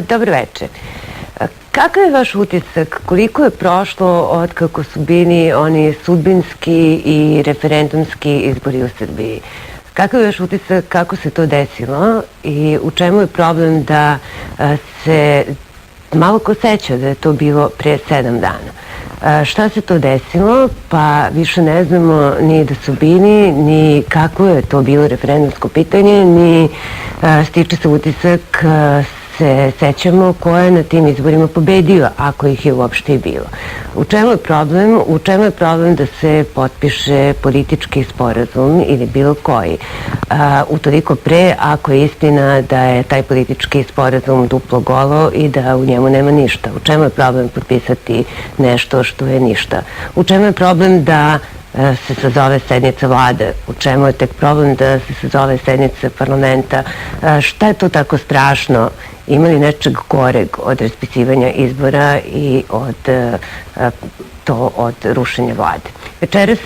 Dobro večer. Kakav je vaš utisak? Koliko je prošlo od kako su bili oni sudbinski i referendumski izbori u Srbiji? Kakav je vaš utisak kako se to desilo i u čemu je problem da se malo ko seća da je to bilo pre 7 dana? Šta se to desilo? Pa više ne znamo ni da su bili, ni kako je to bilo referendumsko pitanje, ni stiče se utisak se sećamo ko je na tim izborima pobedio, ako ih je uopšte i bilo. U čemu je problem? U čemu je problem da se potpiše politički sporazum ili bilo koji? Utoliko pre, ako je istina da je taj politički sporazum duplo golo i da u njemu nema ništa. U čemu je problem potpisati nešto što je ništa? U čemu je problem da se sazove sednica vlade, u čemu je tek problem da se sazove sednica parlamenta, šta je to tako strašno, ima li nečeg goreg od raspisivanja izbora i od rušenja vlade. Večeras,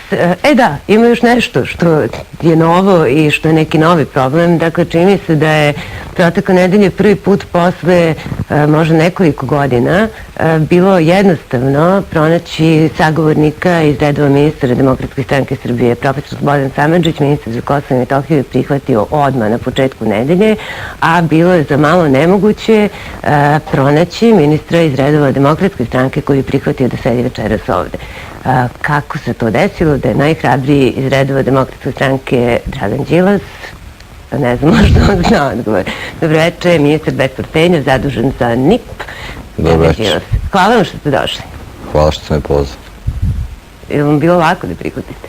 ima još nešto što je novo i što je neki novi problem. Dakle, čini se da je protekle nedelje prvi put posle možda nekoliko godina bilo jednostavno pronaći sagovornika iz redova ministra Demokratske stranke Srbije. Profesor Slobodan Samardžić, ministar za Kosovo i Metohiju, je prihvatio odmah na početku nedelje, a bilo je za malo nemoguće pronaći ministra iz redova Demokratske stranke koji je prihvatio da sedi večeras ovde. Kako se to desilo da je najhrabriji iz redova Demokratske stranke Dragan Đilas? Ne znam, možda on zna odgovor. Dobro večer, ministar bez portfelja, zadužen za NIP. Dobro večer. Hvala vam što ste došli. Hvala što ste me pozvali. Je li vam bilo lako da prihvatite?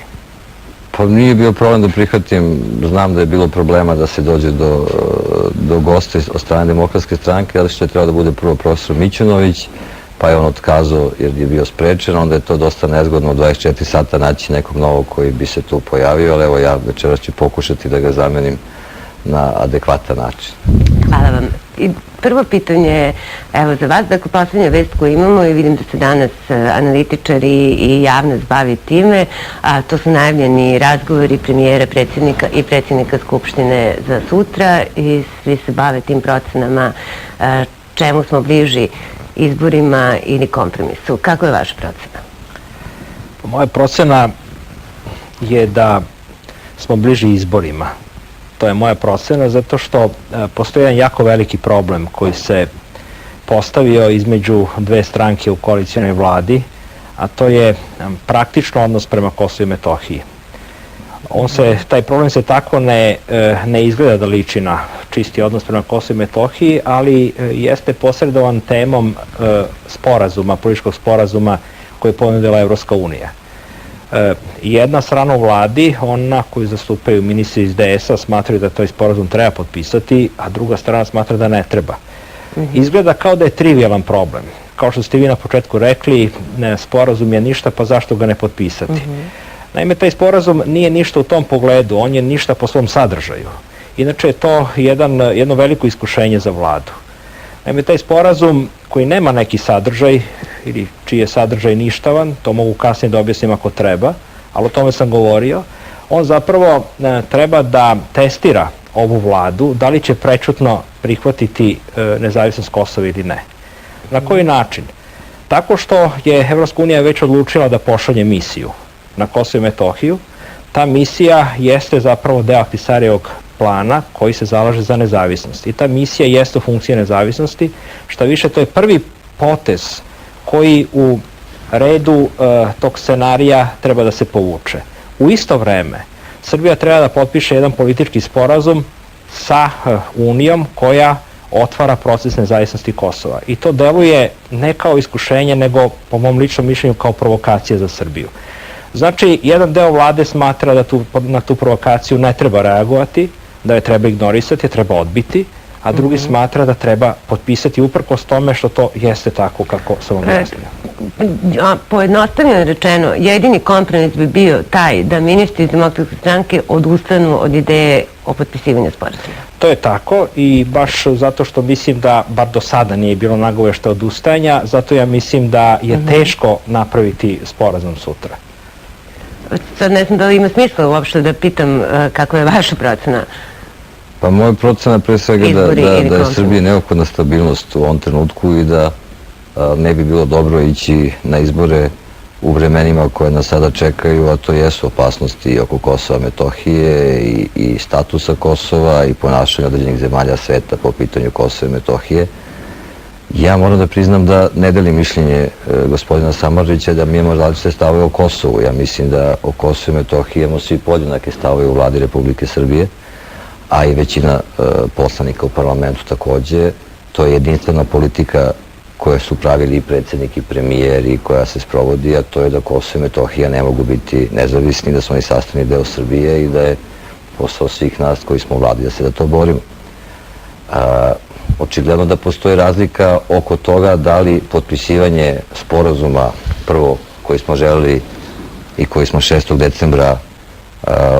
Pa nije bio problem da prihvatim. Znam da je bilo problema da se dođe do gosta od strane Demokratske stranke, ali što je trebao da bude prvo profesor Mićunović, pa je on otkazao jer je bio sprečen, onda je to dosta nezgodno u 24 sata naći nekog novog koji bi se tu pojavio, ali evo ja večeras ću pokušati da ga zamenim na adekvatan način. Hvala vam. I prvo pitanje, evo za vas, dakle poslednja vest koju imamo i vidim da se danas analitičari i javnost bavi time, a to su najavljeni razgovori premijera, predsjednika i predsjednika Skupštine za sutra i svi se bave tim procenama čemu smo bliži, izborima ili kompromisu. Kako je vaša procena? Moja procena je da smo bliži izborima. To je moja procena zato što postoji jedan jako veliki problem koji se postavio između dve stranke u koalicionoj vladi, a to je praktično odnos prema Kosovu i Metohiji. Taj problem se tako ne izgleda da liči na čisti odnos prema Kosovu i Metohiji, ali jeste posredovan temom sporazuma, političkog sporazuma koje je ponudila Evropska unija. Jedna strana u vladi, ona koju zastupaju ministri iz DS-a, smatraju da taj sporazum treba potpisati, a druga strana smatra da ne treba. Izgleda kao da je trivialan problem. Kao što ste vi na početku rekli, sporazum je ništa, pa zašto ga ne potpisati? Naime, taj sporazum nije ništa u tom pogledu, on je ništa po svom sadržaju. Inače je to jedno veliko iskušenje za vladu. Naime, taj sporazum koji nema neki sadržaj ili čiji je sadržaj ništavan, to mogu kasnije da objasnim ako treba, ali o tome sam govorio, on zapravo treba da testira ovu vladu da li će prečutno prihvatiti nezavisnost Kosova ili ne. Na koji način? Tako što je Evropska unija već odlučila da pošalje misiju na Kosovo i Metohiju. Ta misija jeste zapravo deo Ahtisarijevog plana koji se zalaže za nezavisnost. I ta misija jeste u funkciji nezavisnosti, što više to je prvi potez koji u redu tog scenarija treba da se povuče. U isto vreme, Srbija treba da potpiše jedan politički sporazum sa Unijom koja otvara proces nezavisnosti Kosova. I to deluje ne kao iskušenje, nego po mom ličnom mišljenju kao provokacija za Srbiju. Znači, jedan deo vlade smatra da na tu provokaciju ne treba reagovati, da je treba ignorisati, je treba odbiti, a drugi smatra da treba potpisati uprkos tome što to jeste tako kako sam vam objasnio. Pojednostavljeno rečeno, jedini kompromis bi bio taj da ministri iz Demokratske stranke odustanu od ideje o potpisivanju sporazuma. To je tako i baš zato što mislim da, bar do sada nije bilo nagovešta odustajanja, zato ja mislim da je teško napraviti sporazum sutra. Sad ne znam da li ima smisla uopšte da pitam kako je vaša procena. Pa moja procena pre svega Izbori da ili je kontrol? Srbiji neophodna stabilnost u ovom trenutku i da ne bi bilo dobro ići na izbore u vremenima koje nas sada čekaju, a to jesu opasnosti oko Kosova i Metohije i statusa Kosova i ponašanja određenih zemalja sveta po pitanju Kosova i Metohije. Ja moram da priznam da ne delim mišljenje gospodina Samardžića da mi imamo različite stavove o Kosovu. Ja mislim da o Kosovu i Metohiji imamo svi podjednake stavove u vladi Republike Srbije, a i većina poslanika u parlamentu takođe. To je jedinstvena politika koje su pravili i predsjednik i premijer i koja se sprovodi, a to je da Kosovo i Metohija ne mogu biti nezavisni, da su oni sastavni deo Srbije i da je posao svih nas koji smo u vladi da se za to borimo. Očigledno da postoji razlika oko toga da li potpisivanje sporazuma prvo koji smo želeli i koji smo 6. decembra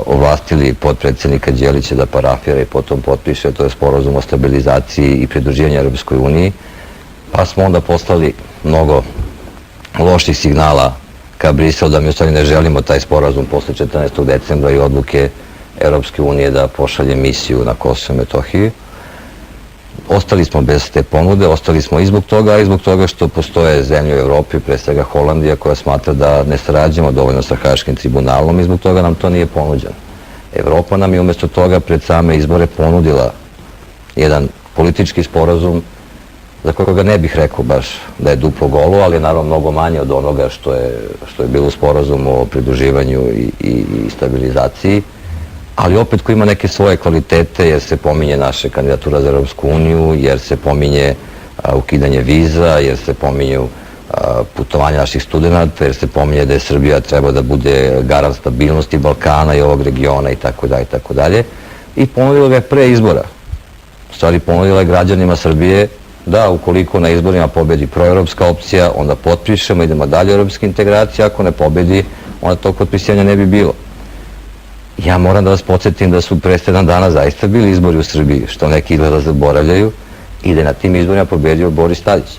ovlastili potpredsjednika Đelića da parafira i potom potpiše, to je sporazum o stabilizaciji i pridruživanju Europskoj uniji, pa smo onda poslali mnogo loših signala ka Briselu da mi u stvari ne želimo taj sporazum posle 14. decembra i odluke Europske unije da pošalje misiju na Kosovo i Metohiju. Ostali smo bez te ponude, ostali smo i zbog toga, a i zbog toga što postoje zemlje u Evropi, pre svega Holandija, koja smatra da ne sarađujemo dovoljno sa Haškim tribunalom i zbog toga nam to nije ponuđeno. Evropa nam je umjesto toga pred same izbore ponudila jedan politički sporazum za koga ne bih rekao baš da je duplo golo, ali je naravno mnogo manje od onoga što je bilo sporazum o pridruživanju i stabilizaciji, ali opet koji ima neke svoje kvalitete, jer se pominje naša kandidatura za Europsku uniju, jer se pominje ukidanje viza, jer se pominju putovanja naših studenta, jer se pominje da je Srbija treba da bude garant stabilnosti Balkana i ovog regiona i tako dalje i tako dalje. I ponudila ga je pre izbora. U stvari ponudila je građanima Srbije da ukoliko na izborima pobedi proevropska opcija, onda potpišemo, idemo dalje u europske integracije, ako ne pobedi, onda tog potpisivanja ne bi bilo. Ja moram da vas podsjetim da su pre 7 dana zaista bili izbori u Srbiji, što neki izgleda zaboravljaju, i da je na tim izborima pobedio Boris Tadić.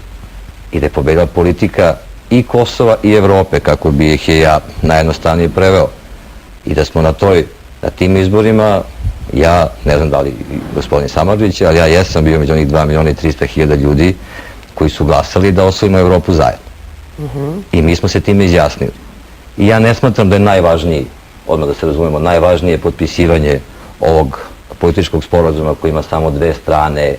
I da je pobedila politika i Kosova i Evrope, kako bi ih je ja najjednostavnije preveo. I da smo na tim izborima, ja ne znam da li gospodin Samardžić, ali ja jesam bio među onih 2.300.000 ljudi koji su glasali da osvojimo Evropu zajedno. I mi smo se time izjasnili. I ja ne smatram da je najvažniji, odmah da se razumemo, najvažnije je potpisivanje ovog političkog sporazuma koji ima samo 2 strane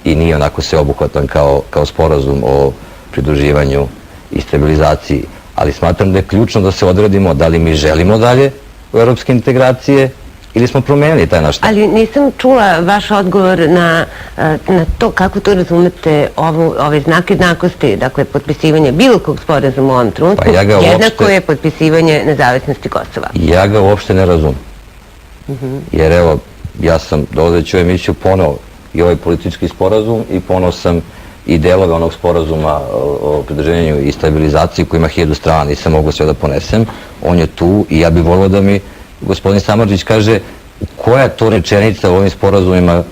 i nije onako sveobuhvatan kao sporazum o pridruživanju i stabilizaciji. Ali smatram da je ključno da se odredimo da li mi želimo dalje u evropske integracije ili smo promenili taj naš stav. Ali nisam čula vaš odgovor na to kako to razumete ove znake jednakosti, dakle potpisivanje bilo kog sporazuma u ovom trenutku, jednako je potpisivanje nezavisnosti Kosova. Ja ga uopšte ne razumem. Jer evo, ja sam dolazeći u emisiju poneo i ovaj politički sporazum i poneo sam i delove onog sporazuma o pridruživanju i stabilizaciji koji ima 1000 strana, nisam mogao sve da ponesem. On je tu i ja bih volio da mi gospodin Samardžić kaže koja to rečenica u ovim sporazumima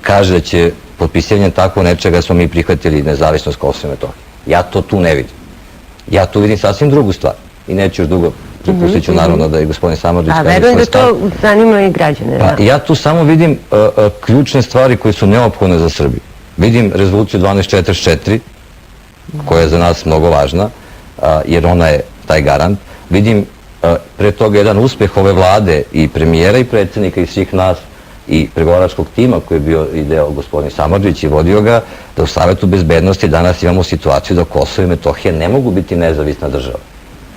kaže da će potpisivanjem tako nečega smo mi prihvatili nezavisnost Kosova i Metohije. Ja to tu ne vidim. Ja tu vidim sasvim drugu stvar. I neću još dugo, prepustit ću naravno da i gospodin Samardžić kaže svoje stvar. A verujem da to zanima i građane. Ja tu samo vidim ključne stvari koje su neophodne za Srbiju. Vidim rezoluciju 1244, koja je za nas mnogo važna, jer ona je taj garant. Vidim pre toga jedan uspeh ove vlade i premijera i predsjednika i svih nas i pregovaračkog tima koji je bio i deo gospodin Samardžić i vodio ga, da u Savetu bezbednosti danas imamo situaciju da Kosovo i Metohija ne mogu biti nezavisna država.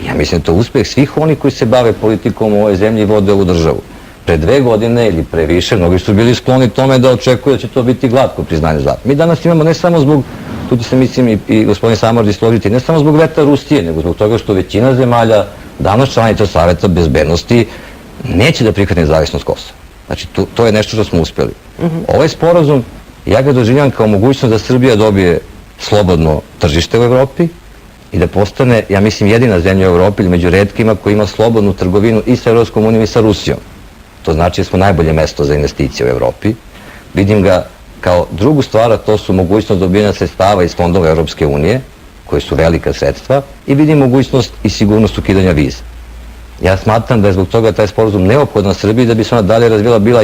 Ja mislim da to je uspeh svih oni koji se bave politikom u ovoj zemlji i vode ovu državu. Pre 2 godine ili pre više, mnogi su bili skloni tome da očekuju da će to biti glatko priznanje zlata. Mi danas imamo ne samo zbog, tu će se mislim i gospodin Samardžić složiti, ne samo zbog veta Rusije, nego zbog toga što većina zemalja danas članica Saveta bezbednosti neće da prihvati nezavisnost Kosova. Znači, to je nešto što smo uspeli. Ovaj sporazum, ja ga doživljam kao mogućnost da Srbija dobije slobodno tržište u Evropi i da postane, ja mislim, jedina zemlja u Evropi ili među retkima koji ima slobodnu trgovinu i sa Evropskom unijom i sa Rusijom. To znači da smo najbolje mesto za investicije u Evropi. Vidim ga kao drugu stvar, a to su mogućnost dobijanja sredstava iz fondova Evropske unije, koje su velika sredstva, i vidim mogućnost i sigurnost ukidanja viza. Ja smatram da je zbog toga taj sporazum neophodan Srbiji da bi se ona dalje razvila bila